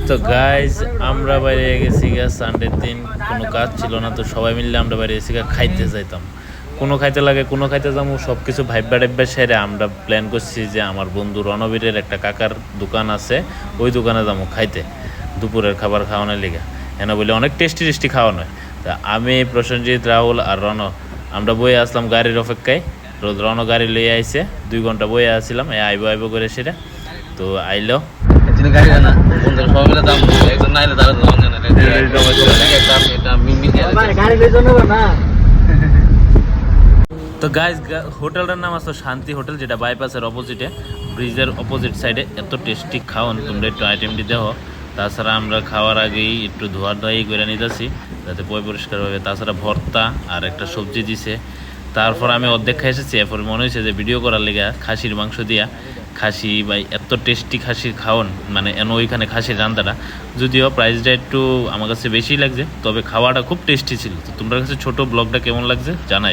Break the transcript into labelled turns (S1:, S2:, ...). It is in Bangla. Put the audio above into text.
S1: তো গাইজ আমরা বাইরে গেছি গা সানডের দিন, কোনো কাজ ছিল না, তো সবাই মিললে আমরা বাইরে গেছি গা খাইতে যাইতাম। কোনো খাইতে লাগে কোনো খাইতে যাবো, সব কিছু ভাইবা টাইবা সেরে আমরা প্ল্যান করছি যে আমার বন্ধু রণবীরের একটা কাকার দোকান আছে, ওই দোকানে যাবো খাইতে দুপুরের খাবার খাওয়ানোর লিগে। এনে বলে অনেক টেস্টি টেস্টি খাওয়ানো হয়। তা আমি, প্রসেনজিৎ, রাহুল আর রণ আমরা বয়ে আসলাম গাড়ির অপেক্ষায়। রণ গাড়ি লইয়ে আইছে, 2 ঘন্টা বয়ে আসছিলাম আইবো আইবো করে সেটা। তো আইলো
S2: গাড়ি না বন্ধুরা সবাই মিলে দাম একজন নাইলে তারা দাম জানে এটা মিমি গাড়ি লই জন্য না।
S1: তো গাইজ হোটেলটার নাম আছে শান্তি হোটেল, যেটা বাইপাসের অপোজিটে, ব্রিজের অপোজিট সাইডে। এত টেস্টি খাওয়ান, তোমরা একটু আইটেমটি দেখো। তাছাড়া আমরা খাওয়ার আগেই একটু ধোয়াই করে নিতেছি যাতে পরিষ্কার হবে। তাছাড়া ভর্তা আর একটা সবজি দিছে। তারপর আমি অর্ধেক খাই এসেছি, এরপর মনে হয়েছে যে ভিডিও করার লেগে খাসির মাংস দিয়া খাসি ভাই এত টেস্টি খাসির খাওয়ান, মানে ওইখানে খাসির রান্নাটা, যদিও প্রাইসটা একটু আমার কাছে বেশি লাগছে, তবে খাওয়াটা খুব টেস্টি ছিল। তো তোমার কাছে ছোট ব্লগটা কেমন লাগছে জানাই।